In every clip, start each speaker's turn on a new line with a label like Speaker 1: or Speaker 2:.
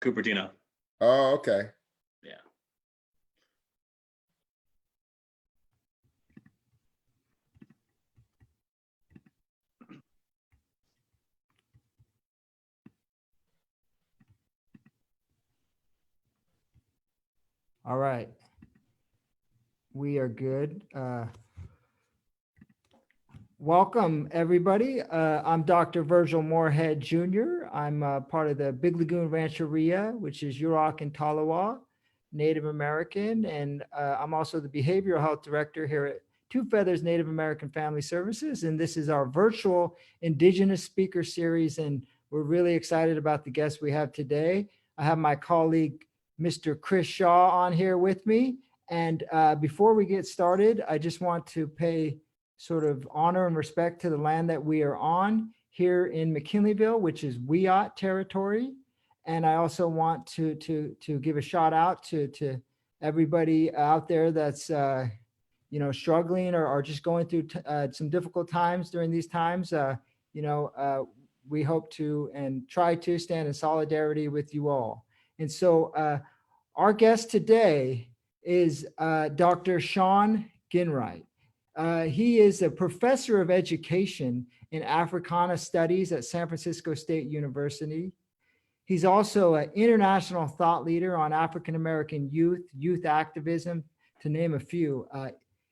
Speaker 1: Cupertino.
Speaker 2: Oh, okay.
Speaker 1: Yeah.
Speaker 3: All right. We are good. Welcome, everybody. I'm Dr. Virgil Moorhead Jr. I'm part of the Big Lagoon Rancheria, which is Yurok and Tolowa, Native American. And I'm also the Behavioral Health Director here at Two Feathers Native American Family Services. And this is our virtual Indigenous Speaker Series. And we're really excited about the guests we have today. I have my colleague, Mr. Chris Shaw, on here with me. And before we get started, I just want to pay sort of honor and respect to the land that we are on here in McKinleyville, which is Wiyot territory. And I also want to give a shout out to everybody out there that's struggling or just going through some difficult times during these times. We hope to and try to stand in solidarity with you all. And so our guest today is Dr. Shawn Ginwright. He is a professor of education in Africana Studies at San Francisco State University. He's also an international thought leader on African American youth activism, to name a few.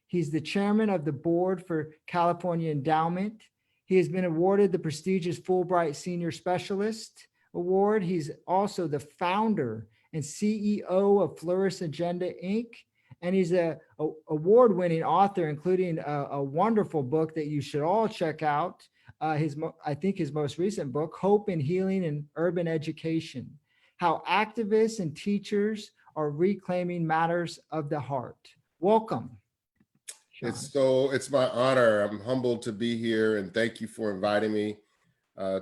Speaker 3: He's the chairman of the board for California Endowment. He has been awarded the prestigious Fulbright Senior Specialist Award. He's also the founder and CEO of Flourish Agenda, Inc. And he's a award-winning author, including a wonderful book that you should all check out. I think his most recent book, Hope and Healing in Urban Education, How Activists and Teachers Are Reclaiming Matters of the Heart. Welcome, Shawn.
Speaker 2: It's my honor. I'm humbled to be here, and thank you for inviting me.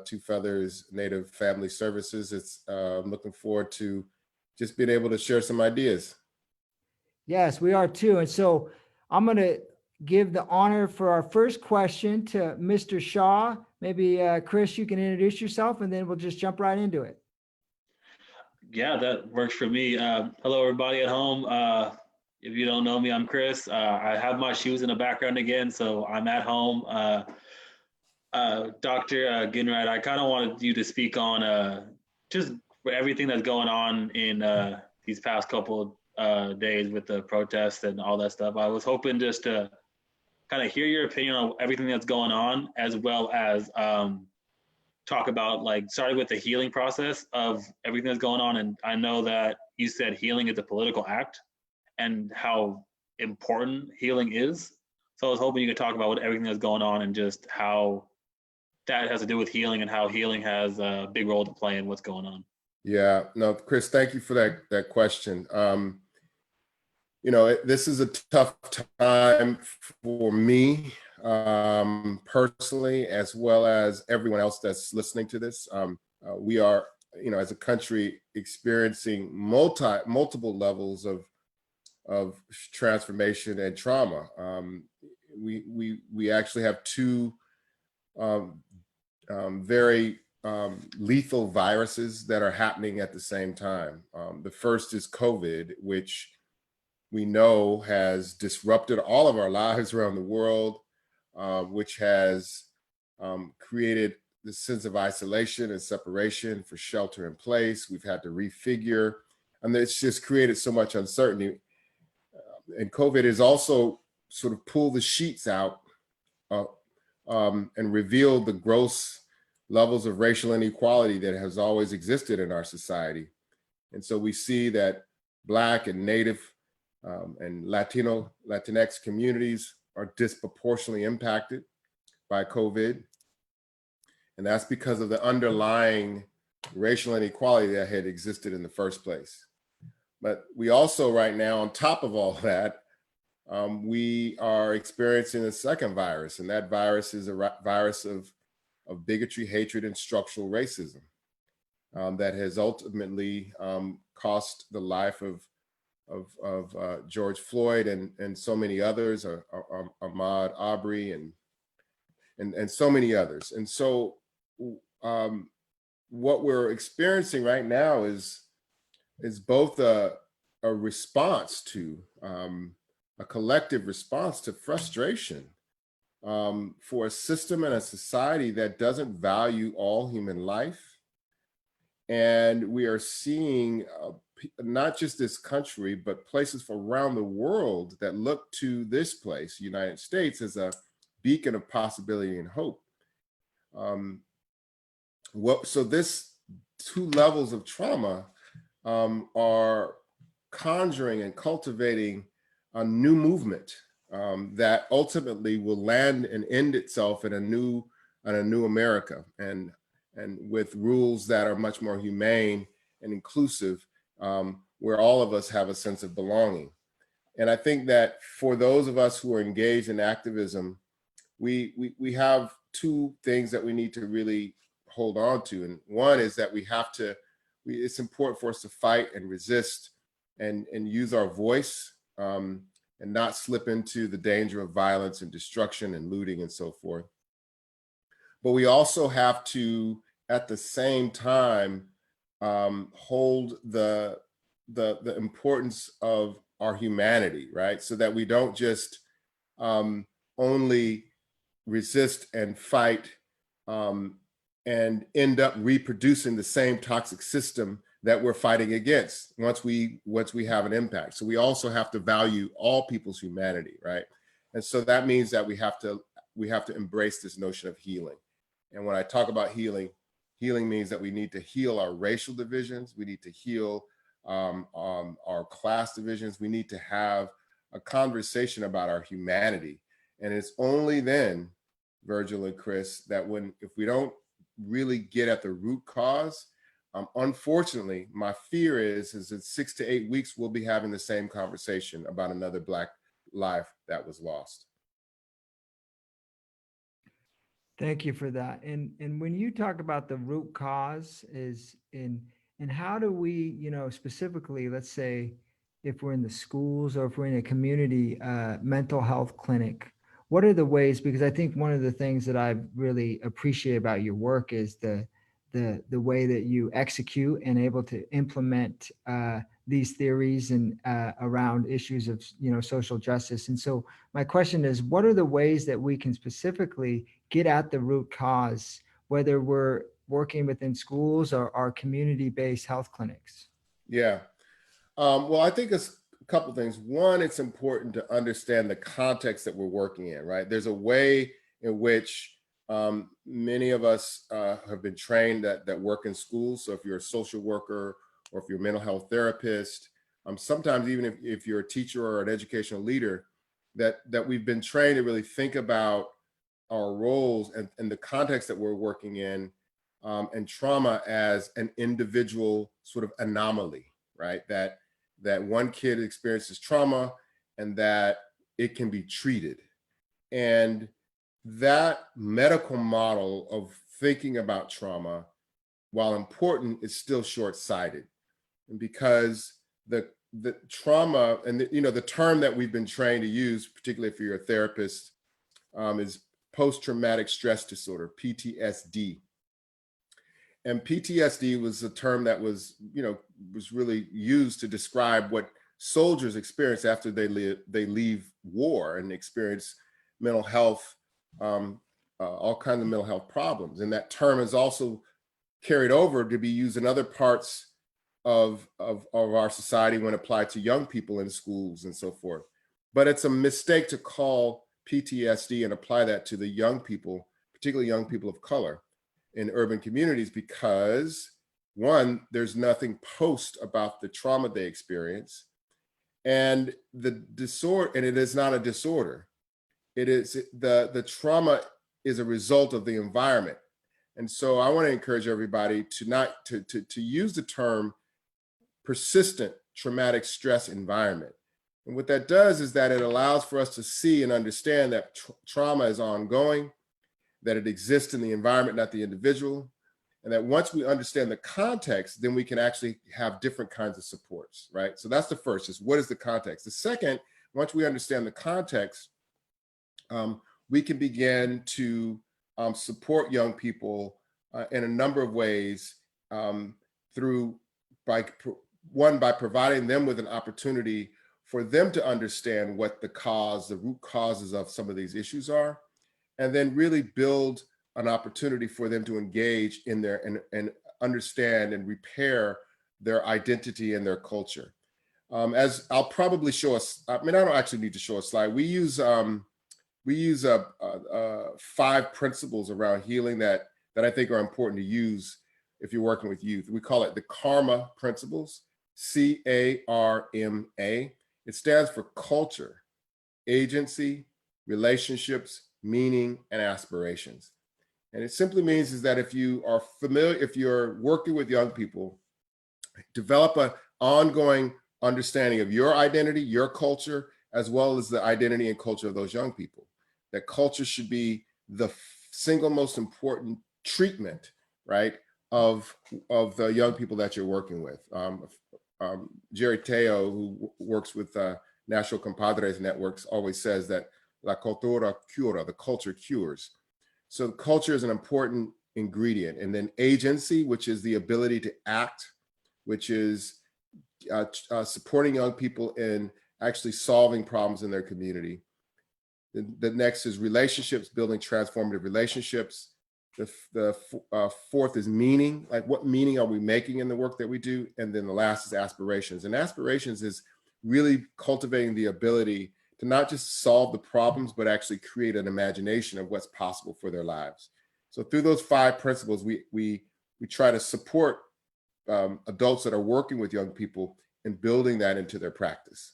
Speaker 2: Two Feathers Native Family Services. I'm looking forward to just being able to share some ideas.
Speaker 3: Yes, we are too. And so I'm going to give the honor for our first question to Mr. Shaw. Maybe Chris, you can introduce yourself and then we'll just jump right into it.
Speaker 1: Yeah, that works for me. Hello, everybody at home. If you don't know me, I'm Chris. I have my shoes in the background again, so I'm at home. Dr. Ginright, I kind of wanted you to speak on just everything that's going on in these past couple days with the protests and all that stuff. I was hoping just to kind of hear your opinion on everything that's going on, as well as talk about, like, starting with the healing process of everything that's going on. And I know that you said healing is a political act and how important healing is. So I was hoping you could talk about everything that's going on and just how that has to do with healing and how healing has a big role to play in what's going on.
Speaker 2: Yeah, no, Chris, thank you for that question. This is a tough time for me personally, as well as everyone else that's listening to this. We are, as a country, experiencing multiple levels of transformation and trauma. We actually have two very lethal viruses that are happening at the same time. The first is COVID, which we know has disrupted all of our lives around the world, which has created this sense of isolation and separation for shelter in place. We've had to refigure, and it's just created so much uncertainty. And COVID has also sort of pulled the sheets out and revealed the gross levels of racial inequality that has always existed in our society. And so we see that Black and Native and Latinx communities are disproportionately impacted by COVID. And that's because of the underlying racial inequality that had existed in the first place. But we also right now, on top of all that, we are experiencing a second virus, and that virus is a virus of bigotry, hatred, and structural racism that has ultimately cost the life of George Floyd and so many others, Ahmaud Arbery and so many others. And so what we're experiencing right now is is both a response to, a collective response to frustration, for a system and a society that doesn't value all human life. And we are seeing not just this country, but places around the world that look to this place, United States, as a beacon of possibility and hope. So this two levels of trauma are conjuring and cultivating a new movement that ultimately will land and end itself in a new America, and with rules that are much more humane and inclusive, where all of us have a sense of belonging. And I think that for those of us who are engaged in activism, we have two things that we need to really hold on to. And one is that it's important for us to fight and resist and use our voice, and not slip into the danger of violence and destruction and looting and so forth. But we also have to, at the same time, hold the importance of our humanity, right? So that we don't just only resist and fight, and end up reproducing the same toxic system that we're fighting against once we have an impact. So we also have to value all people's humanity, right? And so that means that we have to embrace this notion of healing. And when I talk about healing means that we need to heal our racial divisions. We need to heal our class divisions. We need to have a conversation about our humanity. And it's only then, Virgil and Chris, that if we don't really get at the root cause, unfortunately, my fear is in 6 to 8 weeks, we'll be having the same conversation about another Black life that was lost.
Speaker 3: Thank you for that. And when you talk about the root cause and how do we, specifically, let's say if we're in the schools or if we're in a community mental health clinic, what are the ways? Because I think one of the things that I really appreciate about your work is the way that you execute and able to implement these theories and around issues of social justice. And so my question is, what are the ways that we can specifically get at the root cause, whether we're working within schools or our community-based health clinics?
Speaker 2: Yeah. Well, I think it's a couple of things. One, it's important to understand the context that we're working in, right? There's a way in which many of us have been trained that work in schools. So if you're a social worker or if you're a mental health therapist, sometimes even if you're a teacher or an educational leader, that we've been trained to really think about our roles and the context that we're working in, and trauma as an individual sort of anomaly, right? That one kid experiences trauma and that it can be treated. And that medical model of thinking about trauma, while important, is still short-sighted. And because the trauma and the term that we've been trained to use, particularly if you're a therapist, is post-traumatic stress disorder, PTSD. And PTSD was a term that was really used to describe what soldiers experience after they leave war and experience mental health, all kinds of mental health problems. And that term is also carried over to be used in other parts of our society when applied to young people in schools and so forth. But it's a mistake to call PTSD and apply that to the young people, particularly young people of color in urban communities, because one, there's nothing post about the trauma they experience, and the disorder, and it is not a disorder. It is the trauma is a result of the environment. And so I want to encourage everybody to use the term persistent traumatic stress environment. And what that does is that it allows for us to see and understand that trauma is ongoing, that it exists in the environment, not the individual. And that once we understand the context, then we can actually have different kinds of supports, right? So that's the first, is what is the context? The second, once we understand the context, we can begin to support young people in a number of ways, by one, by providing them with an opportunity for them to understand what the root causes of some of these issues are, and then really build an opportunity for them to engage in and understand and repair their identity and their culture. As I'll probably show us, I mean, I don't actually need to show a slide. We use 5 principles around healing that I think are important to use if you're working with youth. We call it the Karma principles, CARMA. It stands for culture, agency, relationships, meaning, and aspirations. And it simply means is that if you're working with young people, develop an ongoing understanding of your identity, your culture, as well as the identity and culture of those young people. That culture should be the single most important treatment, right, of the young people that you're working with. Jerry Teo, who works with National Compadres Networks, always says that la cultura cura, the culture cures. So culture is an important ingredient. And then agency, which is the ability to act, which is supporting young people in actually solving problems in their community. The next is relationships, building transformative relationships. The fourth is meaning, like what meaning are we making in the work that we do? And then the last is aspirations. And aspirations is really cultivating the ability to not just solve the problems, but actually create an imagination of what's possible for their lives. So through those 5 principles, we try to support adults that are working with young people and building that into their practice.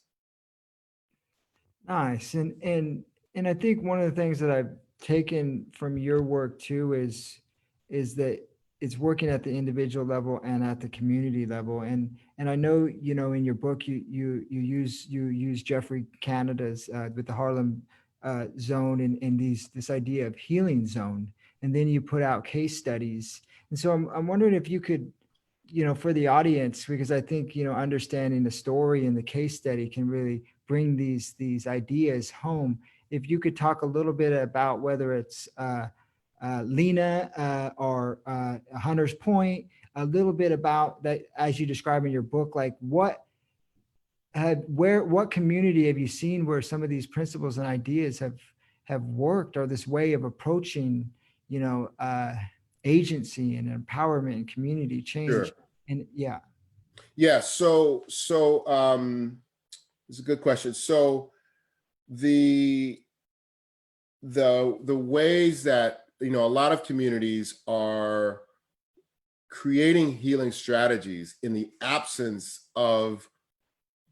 Speaker 3: Nice. And I think one of the things that I've taken from your work too is that it's working at the individual level and at the community level. And I know, you know, in your book, you use Jeffrey Canada's with the Harlem zone and this idea of healing zone. And then you put out case studies. And so I'm wondering if you could, you know, for the audience, because I think, you know, understanding the story and the case study can really bring these ideas home. If you could talk a little bit about whether it's Lena or Hunter's Point, a little bit about that as you describe in your book, like what community have you seen where some of these principles and ideas have worked, or this way of approaching, you know, agency and empowerment and community change?
Speaker 2: Sure.
Speaker 3: And yeah.
Speaker 2: So it's a good question. So the ways that, you know, a lot of communities are creating healing strategies in the absence of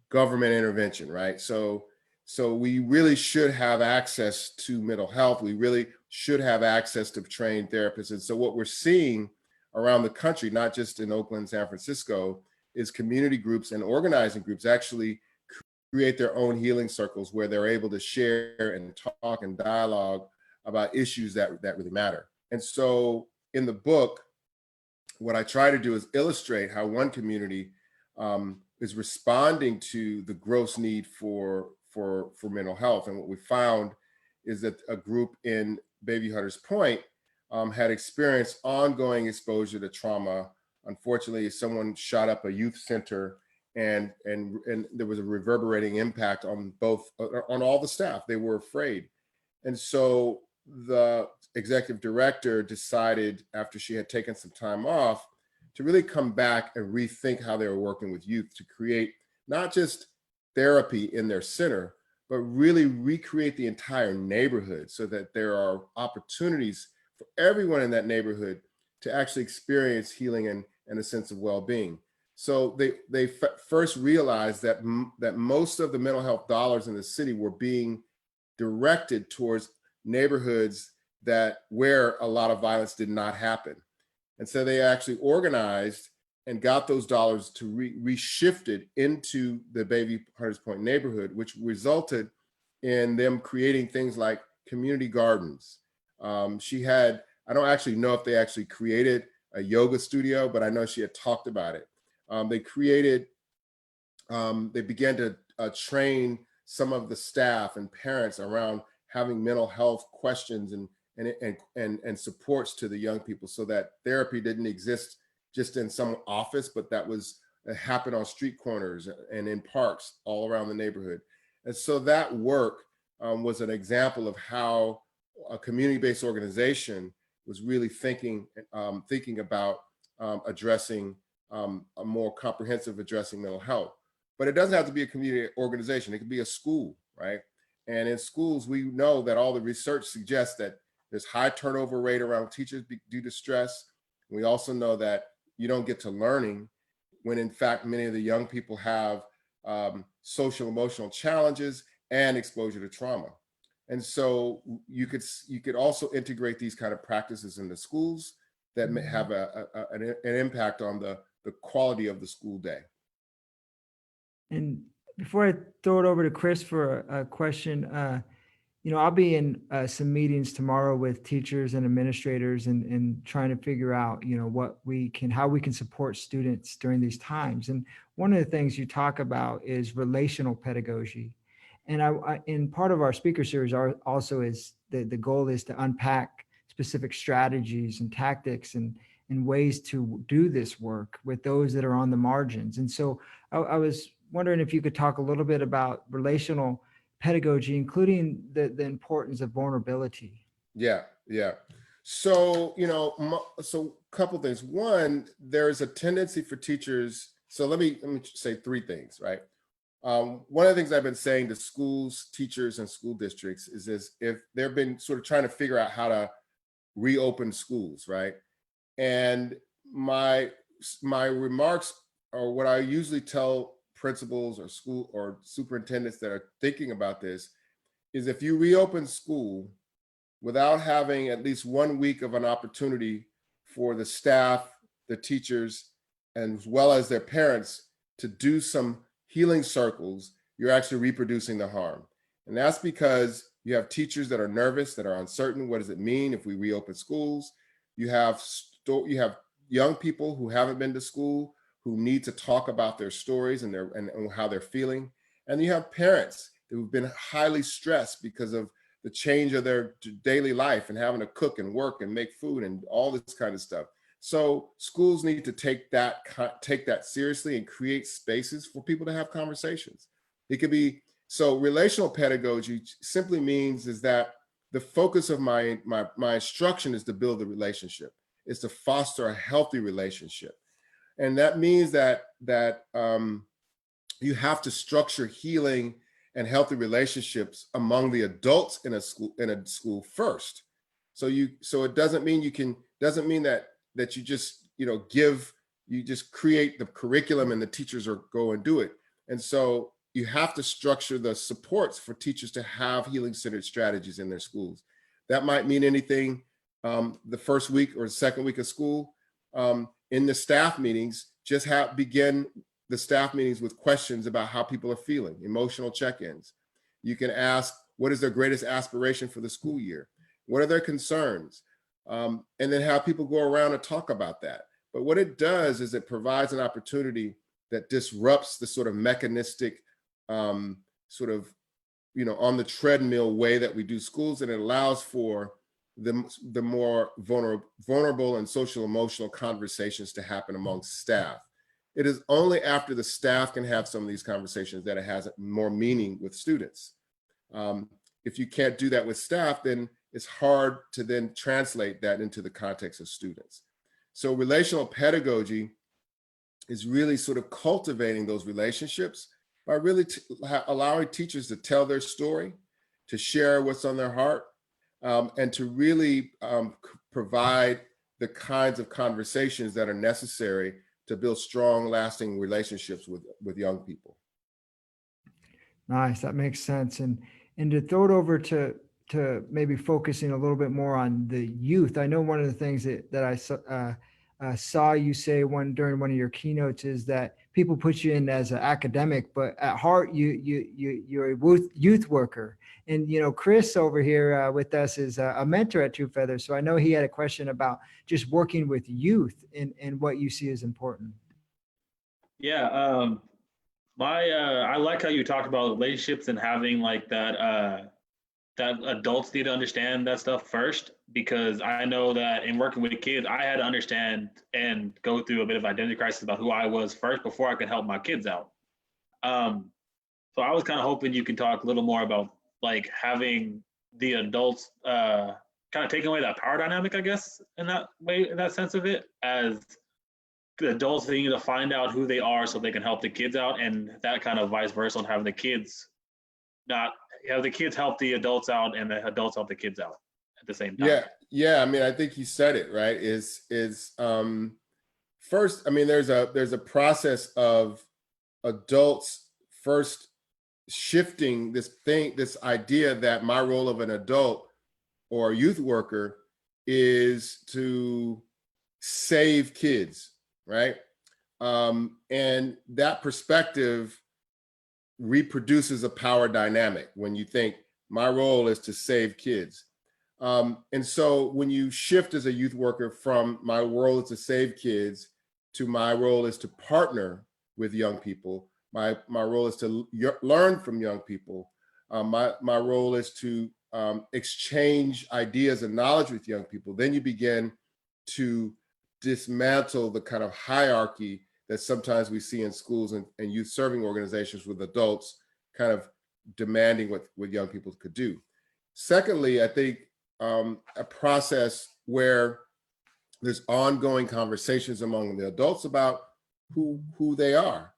Speaker 2: government intervention, right? So we really should have access to mental health. We really should have access to trained therapists. And so what we're seeing around the country, not just in Oakland, San Francisco, is community groups and organizing groups actually create their own healing circles where they're able to share and talk and dialogue about issues that really matter. And so in the book, what I try to do is illustrate how one community is responding to the gross need for mental health. And what we found is that a group in Baby Hunters Point had experienced ongoing exposure to trauma. Unfortunately, someone shot up a youth center, and there was a reverberating impact on all the staff. They were afraid. And so the executive director decided, after she had taken some time off, to really come back and rethink how they were working with youth to create not just therapy in their center, but really recreate the entire neighborhood so that there are opportunities for everyone in that neighborhood to actually experience healing and a sense of well-being. So they first realized that most of the mental health dollars in the city were being directed towards neighborhoods where a lot of violence did not happen. And so they actually organized and got those dollars to reshifted into the Baby Hunters Point neighborhood, which resulted in them creating things like community gardens. I don't actually know if they actually created a yoga studio, but I know she had talked about it. They began to train some of the staff and parents around having mental health questions and supports to the young people, so that therapy didn't exist just in some office, but that was that happen on street corners and in parks all around the neighborhood. And so that work was an example of how a community-based organization was really thinking about addressing a more comprehensive addressing mental health. But it doesn't have to be a community organization. It could be a school, right? And in schools, we know that all the research suggests that there's high turnover rate around teachers due to stress. We also know that you don't get to learning when in fact many of the young people have social emotional challenges and exposure to trauma. And so you could also integrate these kind of practices into schools that may have an impact on the quality of the school day.
Speaker 3: And before I throw it over to Chris for a question, I'll be in some meetings tomorrow with teachers and administrators and trying to figure out, how we can support students during these times. And one of the things you talk about is relational pedagogy. And in part of our speaker series also is the goal is to unpack specific strategies and tactics and ways to do this work with those that are on the margins. And so I was wondering if you could talk a little bit about relational pedagogy, including the importance of vulnerability.
Speaker 2: Yeah. So, so a couple things. One, there's a tendency for teachers. So let me say three things, right? One of the things I've been saying to schools, teachers, and school districts is if they've been sort of trying to figure out how to reopen schools, right? And my remarks, or what I usually tell principals or school or superintendents that are thinking about this, is if you reopen school without having at least 1 week of an opportunity for the staff, the teachers, and as well as their parents to do some healing circles, you're actually reproducing the harm. And that's because you have teachers that are nervous, that are uncertain. What does it mean if we reopen schools? You have young people who haven't been to school, who need to talk about their stories and how they're feeling. And you have parents who've been highly stressed because of the change of their daily life and having to cook and work and make food and all this kind of stuff. So schools need to take that seriously and create spaces for people to have conversations. It could be, so relational pedagogy simply means is that the focus of my instruction is to build a relationship, is to foster a healthy relationship. And that means that you have to structure healing and healthy relationships among the adults in a school first. So it doesn't mean that you just you just create the curriculum and the teachers go and do it. And so you have to structure the supports for teachers to have healing-centered strategies in their schools. That might mean anything. The first week or second week of school, in the staff meetings, just begin the staff meetings with questions about how people are feeling, emotional check-ins. You can ask, what is their greatest aspiration for the school year? What are their concerns? And then have people go around and talk about that. But what it does is it provides an opportunity that disrupts the sort of mechanistic, on the treadmill way that we do schools, and it allows for the more vulnerable and social emotional conversations to happen amongst staff. It is only after the staff can have some of these conversations that it has more meaning with students. If you can't do that with staff, then it's hard to then translate that into the context of students. So relational pedagogy is really sort of cultivating those relationships by really allowing teachers to tell their story, to share what's on their heart, and to really provide the kinds of conversations that are necessary to build strong, lasting relationships with young people.
Speaker 3: Nice, that makes sense. And to throw it over to maybe focusing a little bit more on the youth. I know one of the things that I saw you say during one of your keynotes is that people put you in as an academic, but at heart you're a youth worker. And Chris over here with us is a mentor at Two Feathers, so I know he had a question about just working with youth and what you see as important.
Speaker 1: Yeah, I like how you talked about relationships and having like that that adults need to understand that stuff first, because I know that in working with kids, I had to understand and go through a bit of identity crisis about who I was first before I could help my kids out. Um, so I was kind of hoping you could talk a little more about like having the adults kind of taking away that power dynamic, I guess, in that way, in that sense of it, as the adults they need to find out who they are so they can help the kids out, and that kind of vice versa, and having the kids not have the kids help the adults out and the adults help the kids out at the same time.
Speaker 2: Yeah, yeah. I mean, I think you said it right. First, I mean, there's a process of adults first shifting this idea that my role of an adult or a youth worker is to save kids, right? And that perspective reproduces a power dynamic when you think my role is to save kids. And so when you shift as a youth worker from my role is to save kids to my role is to partner with young people, my role is to learn from young people, my role is to exchange ideas and knowledge with young people, then you begin to dismantle the kind of hierarchy that sometimes we see in schools and youth serving organizations with adults kind of demanding what young people could do. Secondly, I think a process where there's ongoing conversations among the adults about who they are.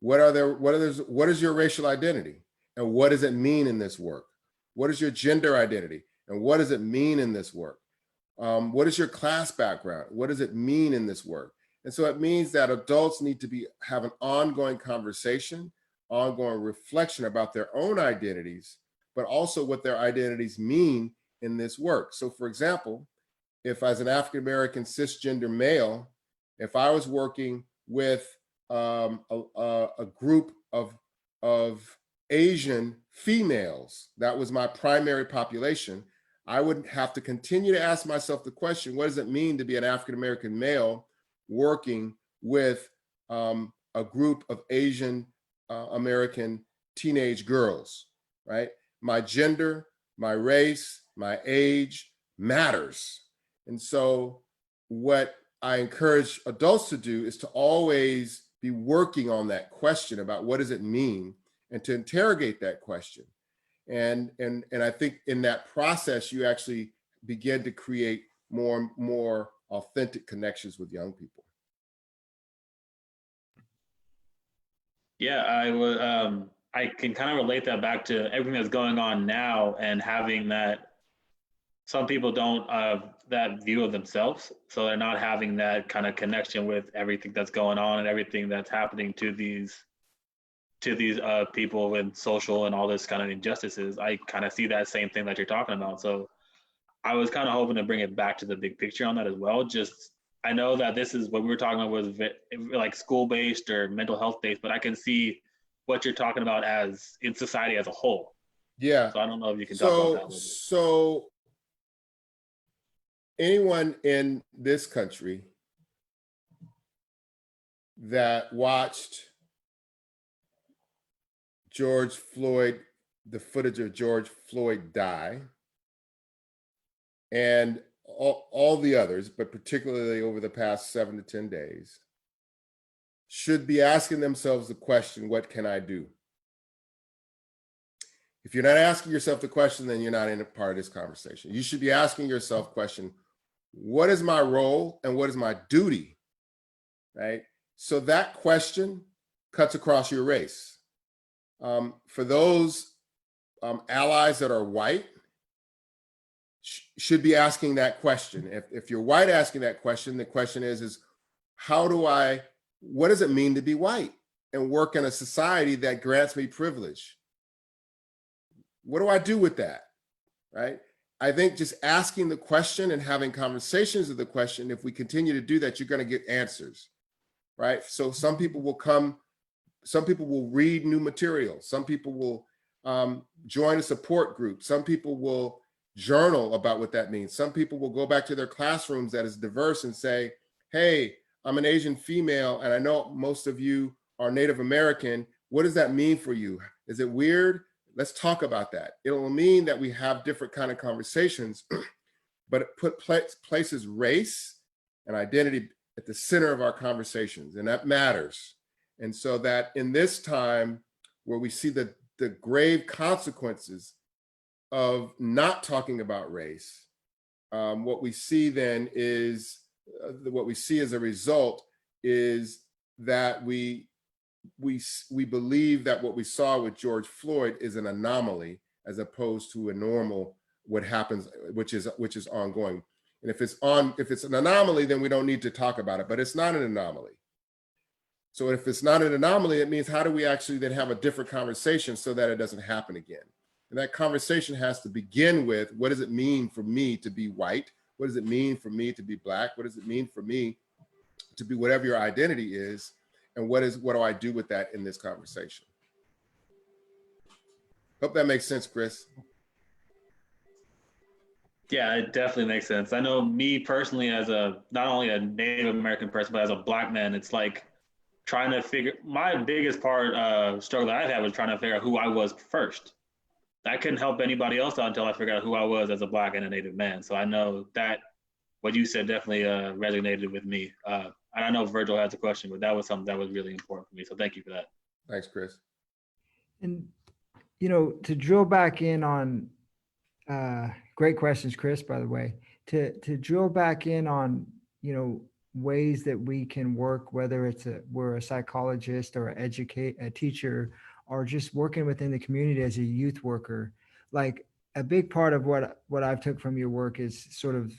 Speaker 2: What is your racial identity? And what does it mean in this work? What is your gender identity? And what does it mean in this work? What is your class background? What does it mean in this work? And so it means that adults need to have an ongoing conversation, ongoing reflection about their own identities, but also what their identities mean in this work. So for example, if as an African-American cisgender male, if I was working with a group of Asian females, that was my primary population, I would have to continue to ask myself the question, what does it mean to be an African-American male working with a group of Asian American teenage girls, right? My gender, my race, my age matters. And so what I encourage adults to do is to always be working on that question about what does it mean, and to interrogate that question. And I think in that process, you actually begin to create more authentic connections with young people.
Speaker 1: Yeah, I can kind of relate that back to everything that's going on now, and having that some people don't have that view of themselves, so they're not having that kind of connection with everything that's going on and everything that's happening to these people with social and all this kind of injustices. I kind of see that same thing that you're talking about. So I was kind of hoping to bring it back to the big picture on that as well. Just I know that this is what we were talking about was like school-based or mental health-based, but I can see what you're talking about as in society as a whole.
Speaker 2: Yeah.
Speaker 1: So I don't know if you can talk about that a little bit.
Speaker 2: So anyone in this country that watched the footage of George Floyd die, and all the others, but particularly over the past 7 to 10 days, should be asking themselves the question, what can I do? If you're not asking yourself the question, then you're not in a part of this conversation. You should be asking yourself the question, what is my role and what is my duty, right? So that question cuts across your race. For those allies that are white, should be asking that question. If you're white asking that question, the question is what does it mean to be white and work in a society that grants me privilege? What do I do with that, right? I think just asking the question and having conversations with the question, if we continue to do that, you're going to get answers, right? So some people will read new material. Some people will join a support group. Some people will journal about what that means. Some people will go back to their classrooms that is diverse and say, hey, I'm an Asian female, and I know most of you are Native American. What does that mean for you? Is it weird? Let's talk about that. It'll mean that we have different kind of conversations, but it places race and identity at the center of our conversations, and that matters. And so that in this time where we see the grave consequences of not talking about race, what we see then is, what we see as a result is that we believe that what we saw with George Floyd is an anomaly as opposed to a normal, what happens, which is ongoing. And if it's an anomaly, then we don't need to talk about it, but it's not an anomaly. So if it's not an anomaly, it means how do we actually then have a different conversation so that it doesn't happen again? And that conversation has to begin with, what does it mean for me to be white? What does it mean for me to be Black? What does it mean for me to be whatever your identity is? And what do I do with that in this conversation? Hope that makes sense, Chris.
Speaker 1: Yeah, it definitely makes sense. I know me personally, as not only a Native American person, but as a Black man, it's like trying to figure, my biggest struggle that I've had was trying to figure out who I was first. I couldn't help anybody else out until I figured out who I was as a Black and a Native man. So I know that what you said definitely resonated with me. And I know Virgil has a question, but that was something that was really important for me. So thank you for that.
Speaker 2: Thanks, Chris.
Speaker 3: And, to drill back in on, great questions, Chris, by the way, to drill back in on, ways that we can work, whether we're a psychologist or a teacher, or just working within the community as a youth worker. Like, a big part of what I've took from your work is sort of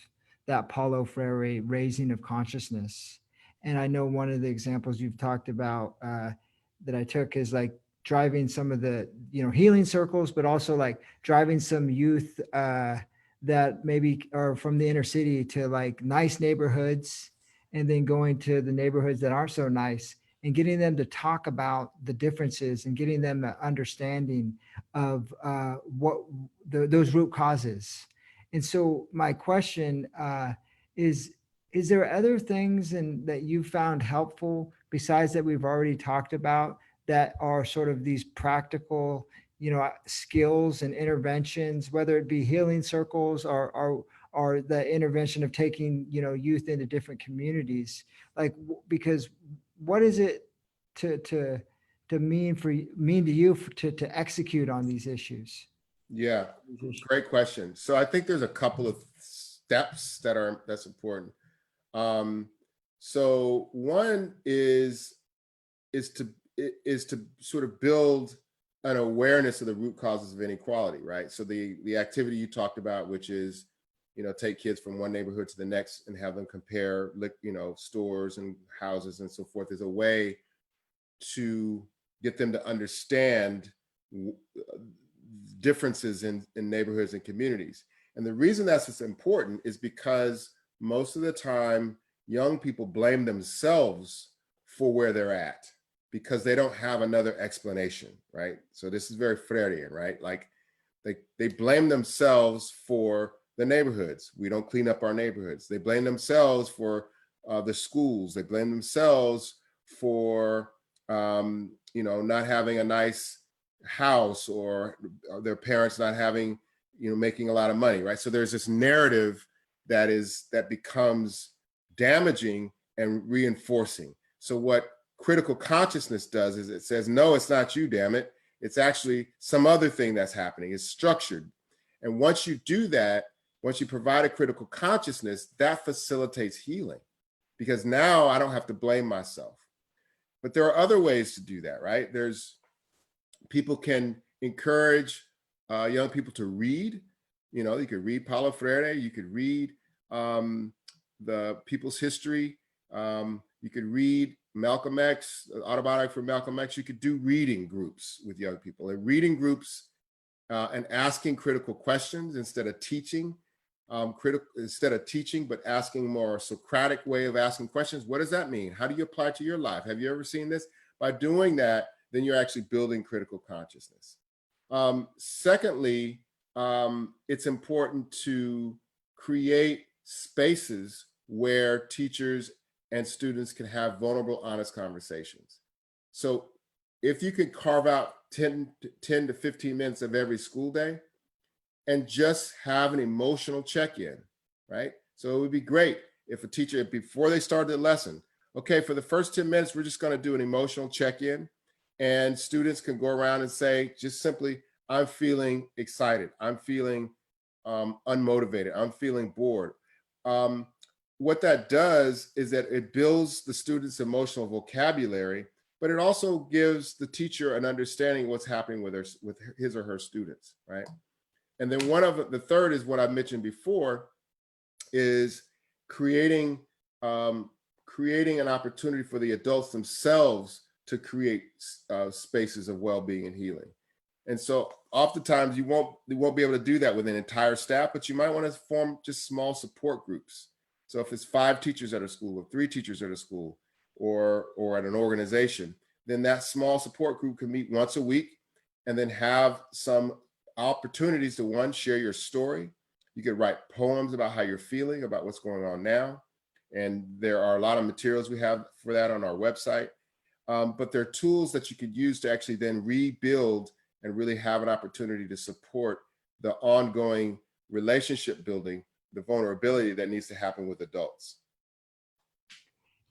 Speaker 3: that Paulo Freire raising of consciousness. And I know one of the examples you've talked about that I took is like driving some of the, healing circles, but also like driving some youth that maybe are from the inner city to like nice neighborhoods, and then going to the neighborhoods that aren't so nice and getting them to talk about the differences and getting them an understanding of what those root causes. And so my question is there other things that you found helpful besides that we've already talked about that are sort of these practical, skills and interventions, whether it be healing circles or the intervention of taking, youth into different communities? Like, because what is it to mean to you to execute on these issues?
Speaker 2: Yeah, great question. So I think there's a couple of steps that's important. So one is to sort of build an awareness of the root causes of inequality, right? So the activity you talked about, which is, take kids from one neighborhood to the next and have them compare, stores and houses and so forth, is a way to get them to understand differences in neighborhoods and communities. And the reason that's important is because most of the time, young people blame themselves for where they're at because they don't have another explanation, right? So this is very Freirean, right? Like they blame themselves for the neighborhoods. We don't clean up our neighborhoods. They blame themselves for the schools. They blame themselves for not having a nice house, or their parents not having, making a lot of money, right? So there's this narrative that becomes damaging and reinforcing. So what critical consciousness does is it says, no, it's not you, damn it. It's actually some other thing that's happening. It's structured. And once you do that, once you provide a critical consciousness, that facilitates healing, because now I don't have to blame myself. But there are other ways to do that, right? People can encourage young people to read. You could read Paulo Freire, you could read the People's History, you could read Malcolm X, autobiography for Malcolm X. You could do reading groups with young people, and reading groups and asking critical questions instead of teaching. But asking more Socratic way of asking questions. What does that mean? How do you apply it to your life? Have you ever seen this? By doing that, then you're actually building critical consciousness. Secondly, it's important to create spaces where teachers and students can have vulnerable, honest conversations. So if you could carve out 10 to 15 minutes of every school day and just have an emotional check-in, right? So it would be great if a teacher, before they start the lesson, okay, for the first 10 minutes, we're just gonna do an emotional check-in, and students can go around and say, just simply, I'm feeling excited, I'm feeling unmotivated, I'm feeling bored. What that does is that it builds the student's emotional vocabulary, but it also gives the teacher an understanding of what's happening with his or her students, right? And then the third is what I mentioned before, is creating creating an opportunity for the adults themselves to create spaces of well-being and healing. And so oftentimes you won't be able to do that with an entire staff, but you might want to form just small support groups. So if it's 5 teachers at a school or 3 teachers at a school or at an organization, then that small support group can meet once a week and then have some opportunities to, one, share your story. You could write poems about how you're feeling, about what's going on now. And there are a lot of materials we have for that on our website. But there are tools that you could use to actually then rebuild and really have an opportunity to support the ongoing relationship building, the vulnerability that needs to happen with adults.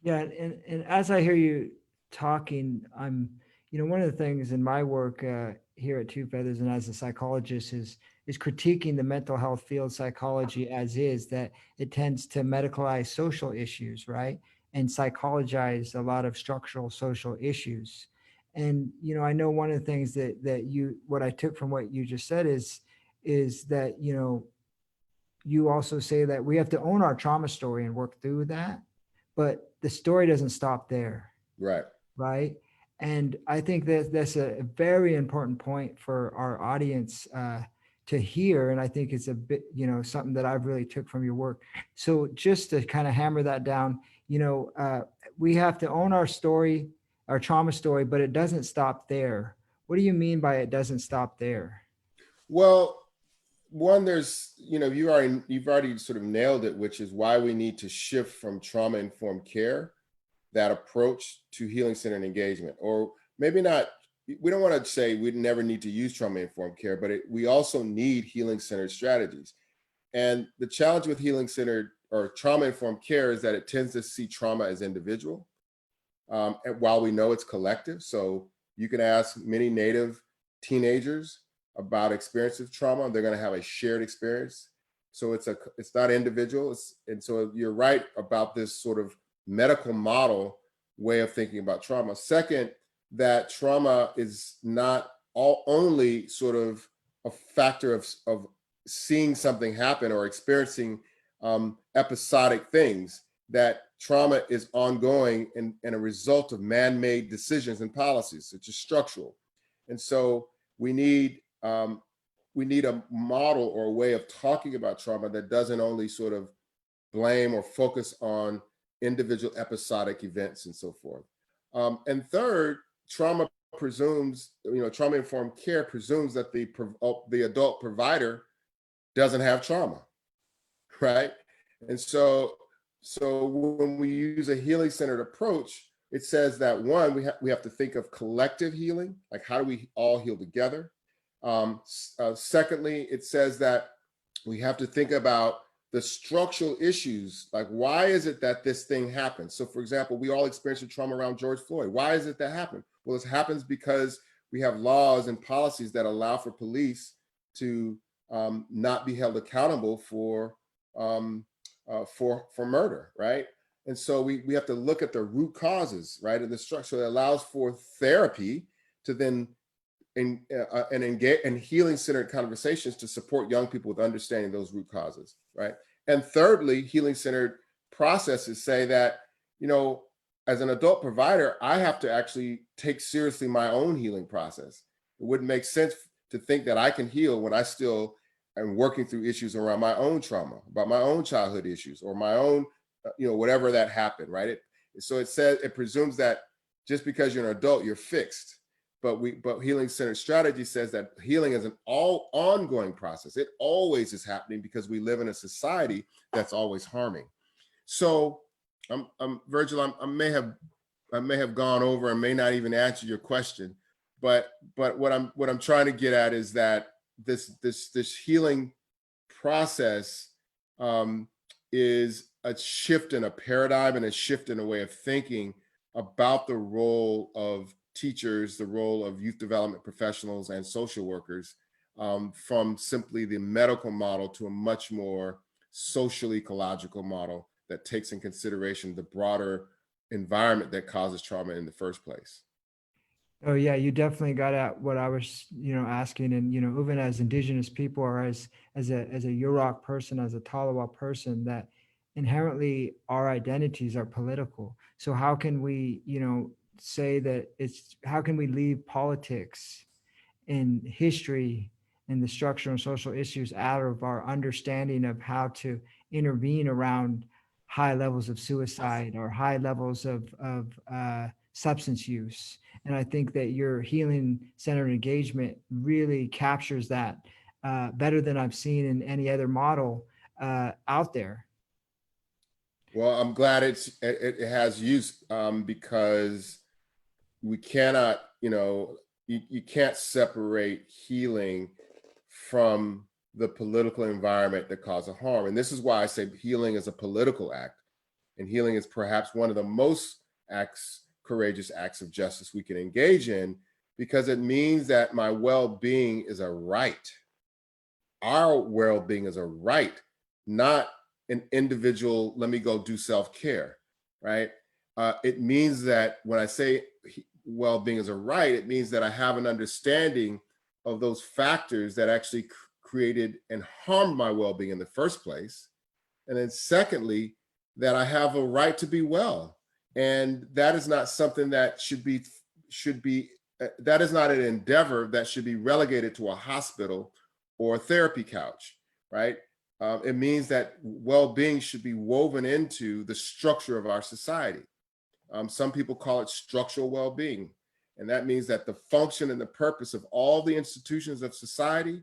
Speaker 3: Yeah, and as I hear you talking, one of the things in my work here at Two Feathers and as a psychologist is critiquing the mental health field psychology as is, that it tends to medicalize social issues, right? And psychologize a lot of structural social issues. And, I know one of the things that what I took from what you just said is that, you also say that we have to own our trauma story and work through that, but the story doesn't stop there.
Speaker 2: Right.
Speaker 3: Right. And I think that that's a very important point for our audience to hear. And I think it's a bit, something that I've really took from your work. So just to kind of hammer that down, we have to own our story, our trauma story, but it doesn't stop there. What do you mean by it doesn't stop there?
Speaker 2: Well, one, you've already sort of nailed it, which is why we need to shift from trauma-informed care, that approach, to healing-centered engagement. Or maybe not, we don't want to say we never need to use trauma-informed care, but we also need healing-centered strategies. And the challenge with healing-centered or trauma-informed care is that it tends to see trauma as individual, and while we know it's collective. So you can ask many Native teenagers about experience of trauma, they're going to have a shared experience. So it's not individual. And so you're right about this sort of medical model way of thinking about trauma. Second, that trauma is not only sort of a factor of seeing something happen or experiencing episodic things, that trauma is ongoing and a result of man-made decisions and policies, which is structural. And so we need a model or a way of talking about trauma that doesn't only sort of blame or focus on individual episodic events and so forth. And third, trauma-informed care presumes that the adult provider doesn't have trauma, right? And so when we use a healing-centered approach, it says that, one, we have to think of collective healing, like how do we all heal together? Secondly, it says that we have to think about the structural issues, like why is it that this thing happens? So for example, we all experienced trauma around George Floyd. Why is it that happened? Well, it happens because we have laws and policies that allow for police to not be held accountable for murder, right? And so we have to look at the root causes, right? And the structure that allows for therapy to then and engage in healing-centered conversations to support young people with understanding those root causes, right? And thirdly, healing-centered processes say that, as an adult provider, I have to actually take seriously my own healing process. It wouldn't make sense to think that I can heal when I still am working through issues around my own trauma, about my own childhood issues, or my own, whatever that happened, right? So it presumes that just because you're an adult, you're fixed. But healing-centered strategy says that healing is an ongoing process. It always is happening because we live in a society that's always harming. So, Virgil, I may have gone over and may not even answer your question, but what I'm trying to get at is that this healing process is a shift in a paradigm and a shift in a way of thinking about the role of teachers, the role of youth development professionals and social workers, from simply the medical model to a much more social ecological model that takes in consideration the broader environment that causes trauma in the first place.
Speaker 3: Oh yeah, you definitely got at what I was, asking. And, even as indigenous people, or as a Yurok person, as a Talawa person, that inherently our identities are political. So how can we, say that how can we leave politics in history and the structural and social issues out of our understanding of how to intervene around high levels of suicide or high levels of substance use. And I think that your healing centered engagement really captures that better than I've seen in any other model out there.
Speaker 2: Well, I'm glad it has use, because we cannot, you can't separate healing from the political environment that causes harm. And this is why I say healing is a political act. And healing is perhaps one of the most courageous acts of justice we can engage in, because it means that my well-being is a right. Our well-being is a right, not an individual, let me go do self-care, right? It means that when I say well-being is a right, it means that I have an understanding of those factors that actually created and harmed my well-being in the first place. And then secondly, that I have a right to be well. And that is not something that should be, that is not an endeavor that should be relegated to a hospital or a therapy couch, right? It means that well-being should be woven into the structure of our society. Some people call it structural well-being. And that means that the function and the purpose of all the institutions of society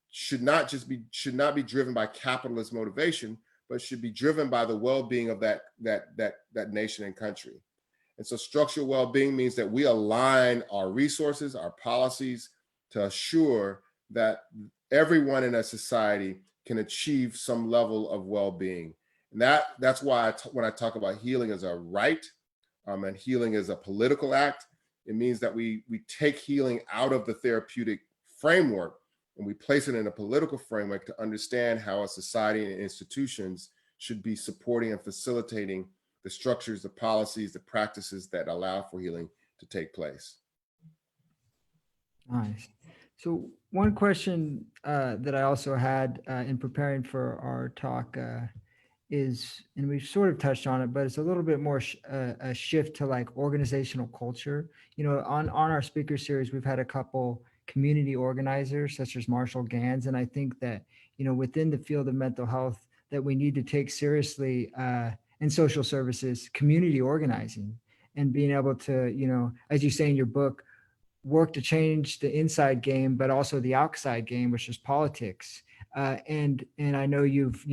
Speaker 2: should not be driven by capitalist motivation, but should be driven by the well-being of that nation and country. And so structural well-being means that we align our resources, our policies, to assure that everyone in a society can achieve some level of well-being. And that's why when I talk about healing as a right, and healing as a political act, it means that we take healing out of the therapeutic framework and we place it in a political framework to understand how a society and institutions should be supporting and facilitating the structures, the policies, the practices that allow for healing to take place.
Speaker 3: Nice. So one question that I also had in preparing for our talk is, and we've sort of touched on it, but it's a little bit more a shift to like organizational culture. On our speaker series, we've had a couple community organizers such as Marshall Gans. And I think that, within the field of mental health, that we need to take seriously in social services, community organizing, and being able to, as you say in your book, work to change the inside game, but also the outside game, which is politics. And I know you've,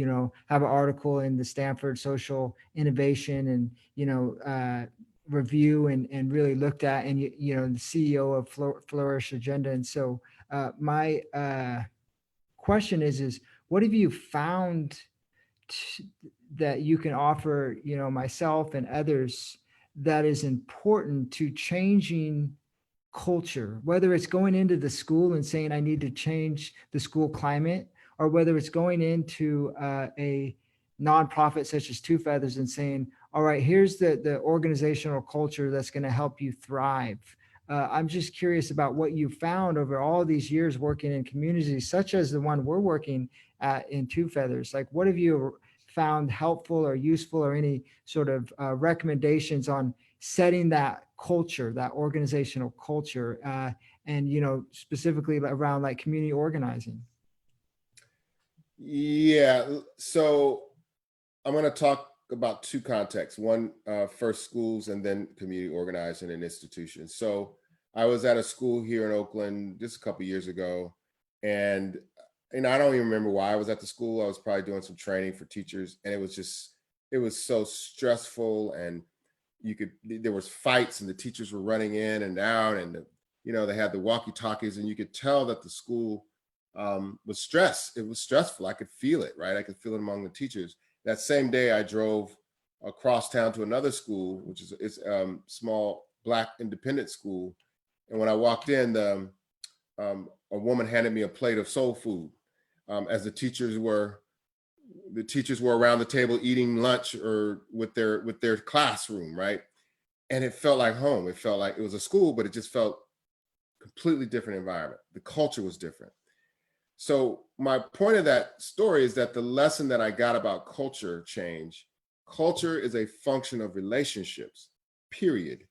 Speaker 3: have an article in the Stanford Social Innovation and, review and really looked at, and, the CEO of Flourish Agenda. And so my question is what have you found that you can offer, myself and others, that is important to changing culture, whether it's going into the school and saying, I need to change the school climate, or whether it's going into a nonprofit such as Two Feathers and saying, all right, here's the organizational culture that's going to help you thrive. I'm just curious about what you found over all these years working in communities such as the one we're working at in Two Feathers. Like, what have you found helpful or useful, or any sort of recommendations on setting that culture, that organizational culture, and specifically around like community organizing?
Speaker 2: Yeah, so I'm going to talk about two contexts. One, first schools, and then community organizing and institutions. So I was at a school here in Oakland just a couple of years ago, and I don't even remember why I was at the school. I was probably doing some training for teachers, and it was so stressful, and there was fights, and the teachers were running in and out, and you know, they had the walkie-talkies, and you could tell that the school was stressed. It was stressful. I could feel it, right? I could feel it among the teachers. That same day, I drove across town to another school, which is small Black independent school. And when I walked in, a woman handed me a plate of soul food as the teachers were around the table eating lunch or with their classroom, right? And it felt like home. It felt like it was a school, but it just felt completely different environment. The culture was different. So my point of that story is that the lesson that I got about culture change, culture is a function of relationships, period.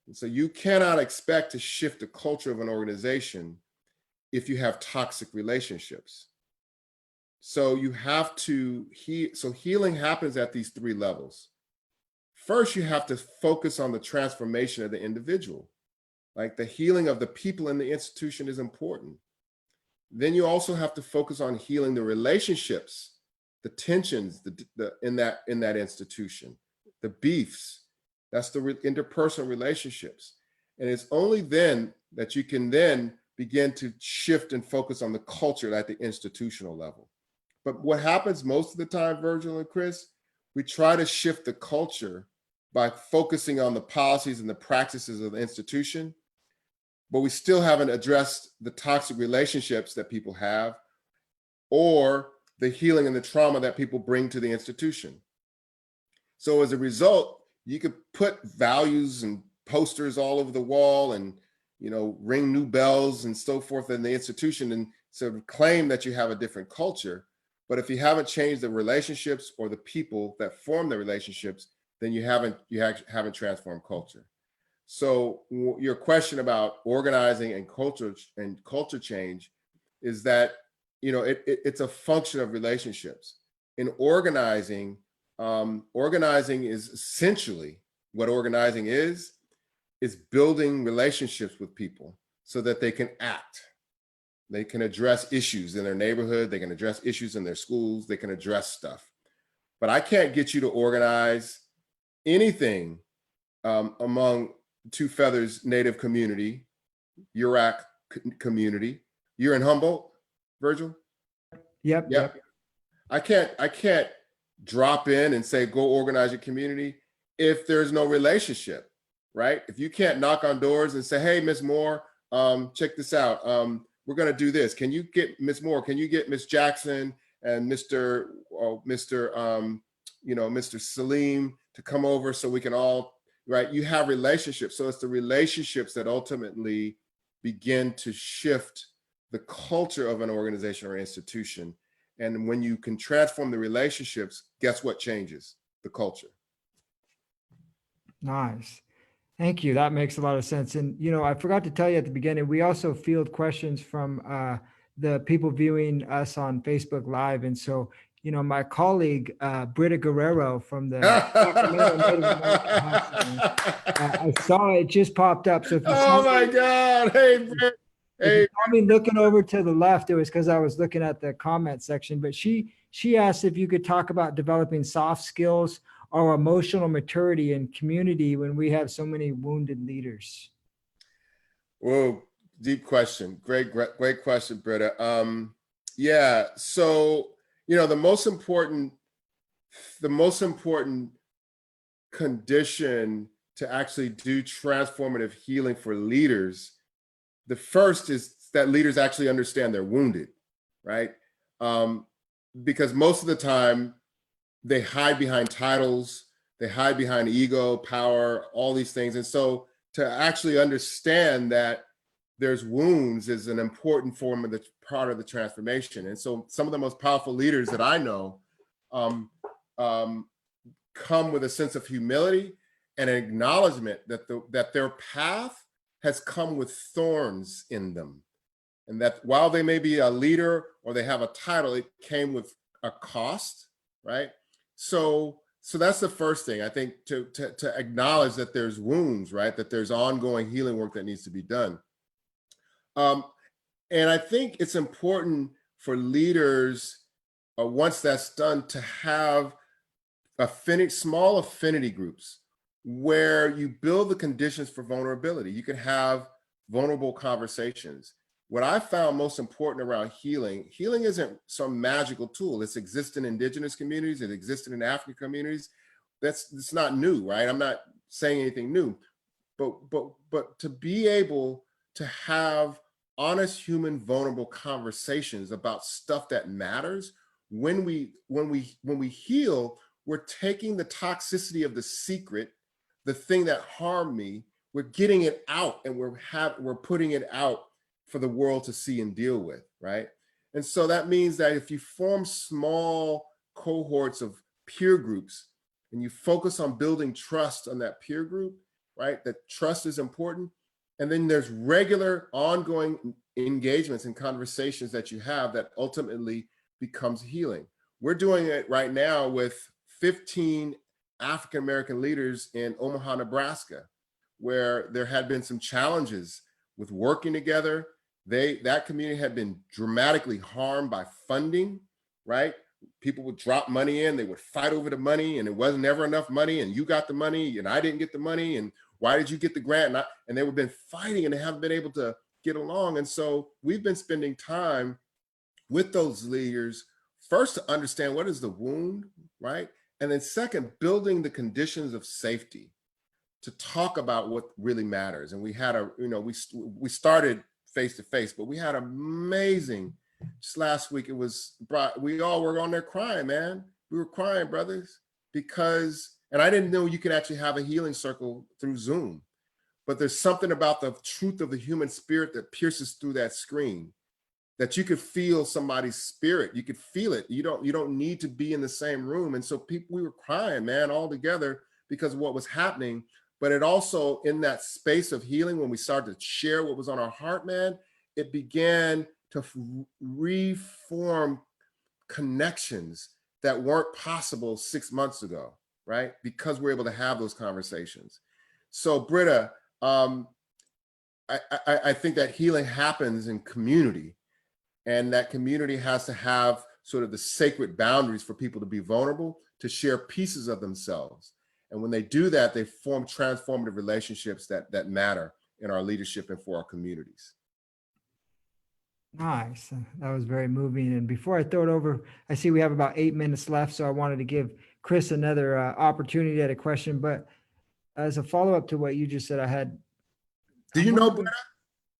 Speaker 2: And so you cannot expect to shift the culture of an organization if you have toxic relationships. So you have to healing happens at these three levels. First, you have to focus on the transformation of the individual. Like the healing of the people in the institution is important. Then you also have to focus on healing the relationships, the tensions in that institution, the beefs. That's the interpersonal relationships. And it's only then that you can then begin to shift and focus on the culture at the institutional level. But what happens most of the time, Virgil and Chris, we try to shift the culture by focusing on the policies and the practices of the institution, but we still haven't addressed the toxic relationships that people have or the healing and the trauma that people bring to the institution. So as a result, you could put values and posters all over the wall and, you know, ring new bells and so forth in the institution and sort of claim that you have a different culture. But if you haven't changed the relationships or the people that form the relationships, then you haven't transformed culture. So your question about organizing and culture change is that, you know, it's a function of relationships. In organizing, organizing is essentially what organizing is building relationships with people so that they can act. They can address issues in their neighborhood. They can address issues in their schools. They can address stuff. But I can't get you to organize anything among Two Feathers Native community, Yurok community. You're in Humboldt, Virgil?
Speaker 3: Yep.
Speaker 2: I can't drop in and say, go organize your community if there's no relationship, right? If you can't knock on doors and say, hey, Miss Moore, check this out. We're gonna do this. Can you get Miss Moore? Can you get Miss Jackson and Mr. Salim to come over so we can all, right? You have relationships. So it's the relationships that ultimately begin to shift the culture of an organization or institution. And when you can transform the relationships, guess what changes? The culture.
Speaker 3: Nice. Thank you. That makes a lot of sense. And, you know, I forgot to tell you at the beginning, we also field questions from the people viewing us on Facebook Live. And so, you know, my colleague, Britta Guerrero from the Sacramento Native American House, I saw it just popped up. So if you
Speaker 2: oh my God. Hey, Britt.
Speaker 3: Hey, you saw me looking over to the left, it was because I was looking at the comment section, but she asked if you could talk about developing soft skills or emotional maturity in community when we have so many wounded leaders.
Speaker 2: Whoa, deep question. Great question, Britta. Yeah, so, you know, the most important condition to actually do transformative healing for leaders, the first is that leaders actually understand they're wounded, right? Because most of the time they hide behind titles, they hide behind ego, power, all these things. And so to actually understand that there's wounds is an important form of the part of the transformation. And so some of the most powerful leaders that I know come with a sense of humility and an acknowledgement that their path has come with thorns in them. And that while they may be a leader or they have a title, it came with a cost, right? So that's the first thing, I think, to acknowledge that there's wounds, right? That there's ongoing healing work that needs to be done. And I think it's important for leaders, once that's done, to have small affinity groups where you build the conditions for vulnerability. You can have vulnerable conversations. What I found most important around healing isn't some magical tool. It's existed in indigenous communities, it existed in African communities. It's not new, right? I'm not saying anything new, but to be able to have honest, human, vulnerable conversations about stuff that matters. When we heal, we're taking the toxicity of the secret, the thing that harmed me, we're getting it out, and we're putting it out for the world to see and deal with, right? And so that means that if you form small cohorts of peer groups and you focus on building trust on that peer group, right? That trust is important. And then there's regular ongoing engagements and conversations that you have that ultimately becomes healing. We're doing it right now with 15 African-American leaders in Omaha, Nebraska, where there had been some challenges with working together. That community had been dramatically harmed by funding, right? People would drop money in, they would fight over the money, and it wasn't never enough money, and you got the money and I didn't get the money, and why did you get the grant? And they have been fighting, and they haven't been able to get along. And so we've been spending time with those leaders, first to understand what is the wound, right? And then second, building the conditions of safety to talk about what really matters. And we had we started face-to-face, but we had amazing, just last week, we all were on there crying, man. We were crying, brothers, because, and I didn't know you could actually have a healing circle through Zoom, but there's something about the truth of the human spirit that pierces through that screen, that you could feel somebody's spirit. You could feel it. You don't need to be in the same room. And so we were crying, man, all together because of what was happening. But it also, in that space of healing, when we started to share what was on our heart, man, it began to reform connections that weren't possible 6 months ago, right? Because we're able to have those conversations. So Britta, I think that healing happens in community, and that community has to have sort of the sacred boundaries for people to be vulnerable, to share pieces of themselves. And when they do that, they form transformative relationships that matter in our leadership and for our communities.
Speaker 3: Nice. That was very moving. And before I throw it over, I see we have about 8 minutes left, so I wanted to give Chris another opportunity at a question. But as a follow-up to what you just said, I had.
Speaker 2: Do you know Britta?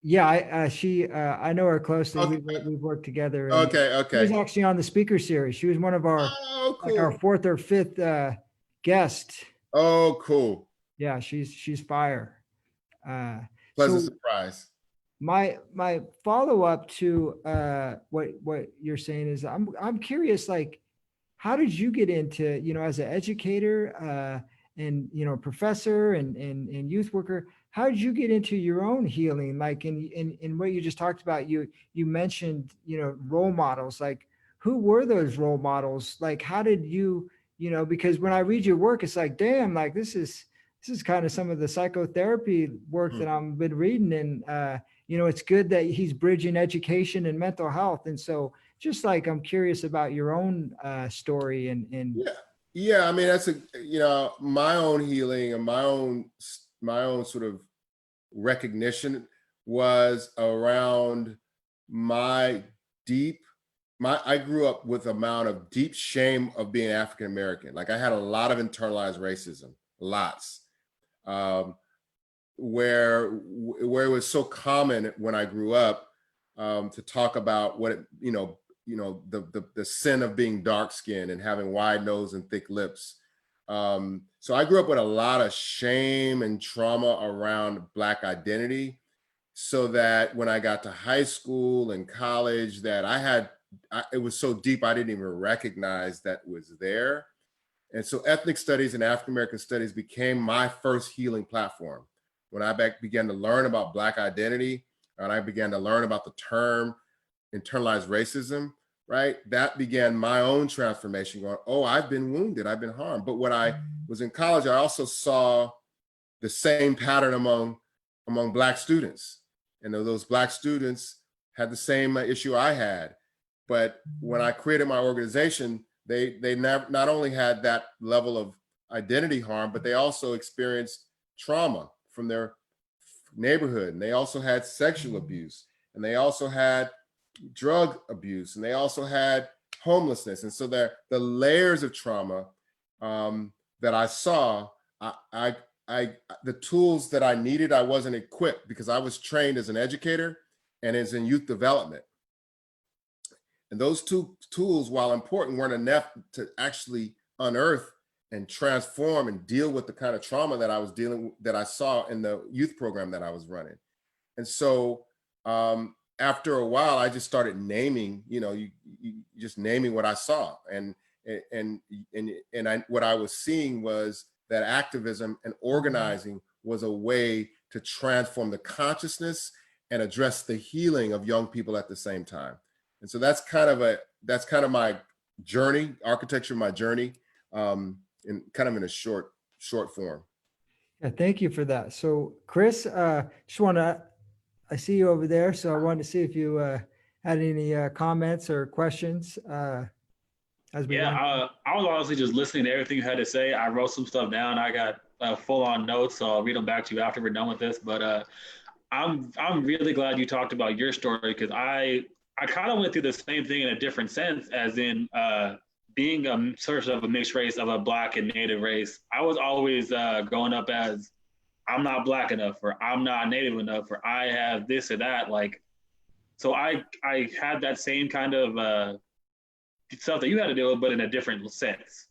Speaker 3: Yeah, I know her closely.
Speaker 2: Okay.
Speaker 3: We've worked together.
Speaker 2: Okay.
Speaker 3: She was actually on the speaker series. She was one of our,
Speaker 2: cool.
Speaker 3: like our 4th or 5th guest.
Speaker 2: Oh, cool.
Speaker 3: Yeah, she's fire.
Speaker 2: Pleasant surprise.
Speaker 3: My follow-up to what you're saying is I'm curious, like, how did you get into, as an educator and professor and youth worker, how did you get into your own healing? Like in what you just talked about, you mentioned, role models. Like, who were those role models? Like, how did you, because when I read your work, it's like, damn, like this is kind of some of the psychotherapy work that I've been reading. And, it's good that he's bridging education and mental health. And so just like, I'm curious about your own story and.
Speaker 2: Yeah. I mean, that's my own healing and my own sort of recognition was around I grew up with an amount of deep shame of being African-American. Like, I had a lot of internalized racism, lots. Where it was so common when I grew up to talk about what the sin of being dark skinned and having wide nose and thick lips. So I grew up with a lot of shame and trauma around Black identity, so that when I got to high school and college, that it was so deep I didn't even recognize that was there. And so ethnic studies and African American studies became my first healing platform. When I began to learn about Black identity, and I began to learn about the term internalized racism, right? That began my own transformation, going, oh, I've been wounded, I've been harmed. But when I was in college, I also saw the same pattern among Black students. And those Black students had the same issue I had. But when I created my organization, they not only had that level of identity harm, but they also experienced trauma from their neighborhood, and they also had sexual abuse, and they also had drug abuse, and they also had homelessness. And so the layers of trauma that I saw, the tools that I needed, I wasn't equipped because I was trained as an educator and as in youth development. And those two tools, while important, weren't enough to actually unearth and transform and deal with the kind of trauma that I saw in the youth program that I was running. And so after a while, I just started naming, you just naming what I saw. What I was seeing was that activism and organizing was a way to transform the consciousness and address the healing of young people at the same time. And so that's kind of my journey, architecture of my journey, in kind of in a short form.
Speaker 3: Yeah, thank you for that. So Chris, I see you over there. So I wanted to see if you had any comments or questions as we went.
Speaker 1: I was honestly just listening to everything you had to say. I wrote some stuff down. I got full-on notes, so I'll read them back to you after we're done with this. But I'm really glad you talked about your story, because I kind of went through the same thing in a different sense, as in being a sort of a mixed race of a Black and Native race. I was always growing up as, I'm not Black enough, or I'm not Native enough, or I have this or that. Like, so I had that same kind of stuff that you had to deal with, but in a different sense.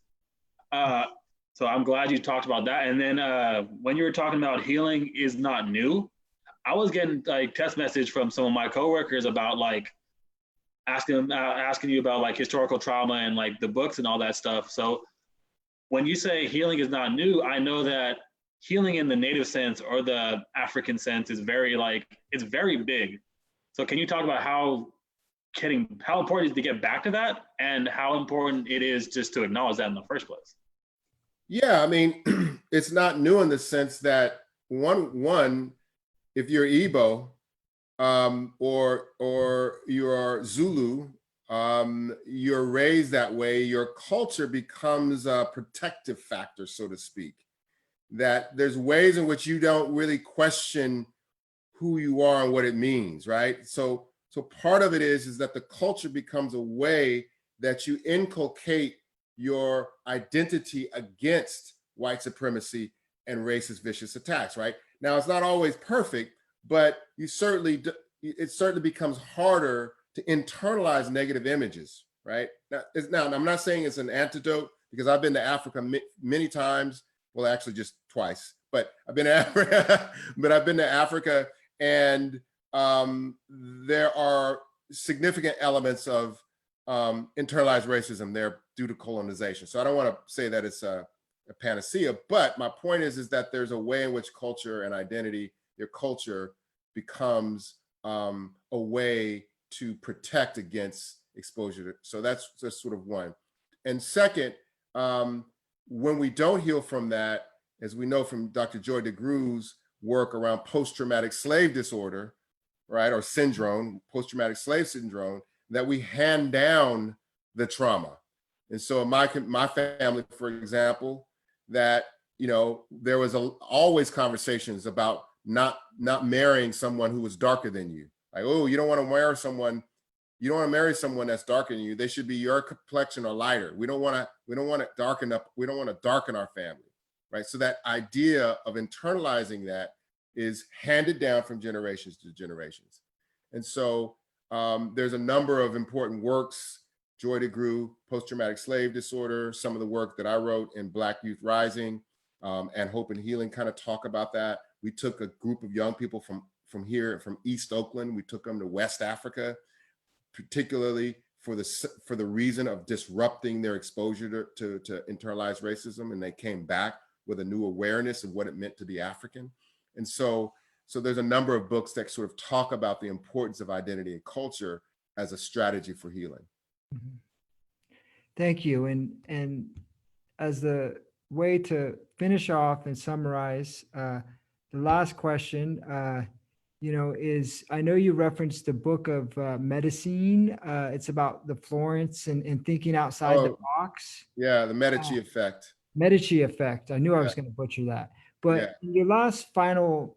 Speaker 1: So I'm glad you talked about that. And then when you were talking about healing is not new, I was getting like text message from some of my coworkers about like asking you about like historical trauma and like the books and all that stuff. So when you say healing is not new, I know that healing in the Native sense or the African sense is it's very big. So can you talk about how important it is to get back to that, and how important it is just to acknowledge that in the first place?
Speaker 2: Yeah, I mean, it's not new in the sense that one, if you're Igbo or you're Zulu, you're raised that way, your culture becomes a protective factor, so to speak. That there's ways in which you don't really question who you are and what it means, right? So part of it is that the culture becomes a way that you inculcate your identity against white supremacy and racist, vicious attacks, right? Now, it's not always perfect, but it certainly becomes harder to internalize negative images, right? Now, I'm not saying it's an antidote, because I've been to Africa many times. Well, actually just twice, but I've been to Africa, and there are significant elements of internalized racism there due to colonization. So I don't want to say that it's a panacea, but my point is that there's a way in which culture and identity, your culture, becomes a way to protect against exposure. So that's sort of one. And second, when we don't heal from that, as we know from Dr. Joy DeGruy's work around post-traumatic slave disorder, right, or syndrome, post-traumatic slave syndrome, that we hand down the trauma. And so in my family, for example, that, there was always conversations about not marrying someone who was darker than you. Like, oh, you don't want to marry someone that's darker than you. They should be your complexion or lighter. We don't want to darken our family, right? So that idea of internalizing that is handed down from generations to generations. And so there's a number of important works, Joy DeGruy, post-traumatic slave disorder, some of the work that I wrote in Black Youth Rising and Hope and Healing kind of talk about that. We took a group of young people from here, from East Oakland, we took them to West Africa, particularly for the reason of disrupting their exposure to internalized racism. And they came back with a new awareness of what it meant to be African. And so there's a number of books that sort of talk about the importance of identity and culture as a strategy for healing.
Speaker 3: Thank you. And as the way to finish off and summarize, the last question, is, I know you referenced the book of Medicine. It's about the Florence and thinking outside the box.
Speaker 2: Yeah, the Medici effect.
Speaker 3: Medici effect. I knew I was going to butcher that. But in your last final,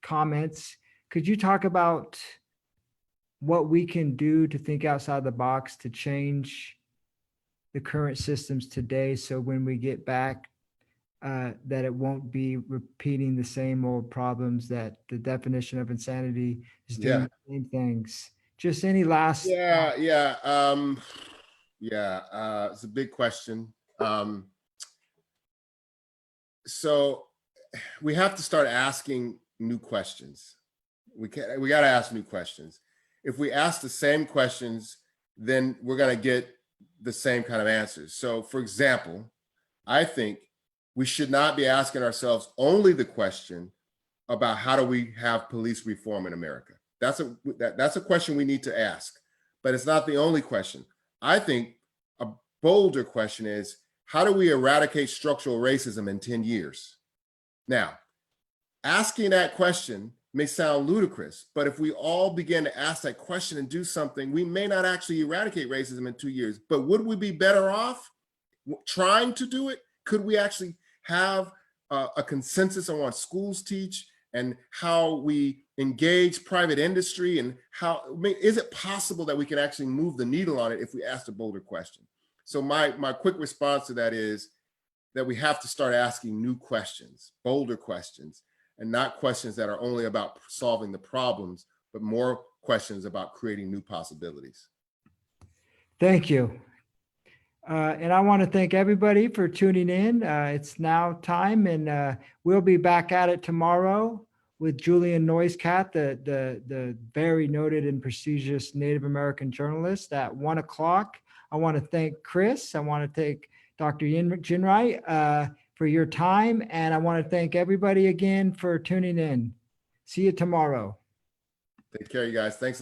Speaker 3: comments. Could you talk about what we can do to think outside the box to change the current systems today, so when we get back, that it won't be repeating the same old problems, that the definition of insanity is doing
Speaker 2: Yeah.
Speaker 3: the same things? Just any last.
Speaker 2: It's a big question. So we have to start asking new questions. We got to ask new questions. If we ask the same questions, then we're going to get the same kind of answers. So for example, I think we should not be asking ourselves only the question about how do we have police reform in America. That's a question we need to ask, but it's not the only question. I think a bolder question is, how do we eradicate structural racism in 10 years? Now, asking that question may sound ludicrous, but if we all begin to ask that question and do something, we may not actually eradicate racism in 2 years, but would we be better off trying to do it? Could we actually have a consensus on what schools teach and how we engage private industry, and is it possible that we can actually move the needle on it if we asked a bolder question? So my quick response to that is that we have to start asking new questions, bolder questions, and not questions that are only about solving the problems, but more questions about creating new possibilities.
Speaker 3: Thank you. And I want to thank everybody for tuning in. It's now time, and we'll be back at it tomorrow with Julian Noiscat, the very noted and prestigious Native American journalist, at 1 o'clock. I want to thank Chris. I want to thank Dr. Ginright for your time. And I want to thank everybody again for tuning in. See you tomorrow.
Speaker 2: Take care, you guys. Thanks a lot.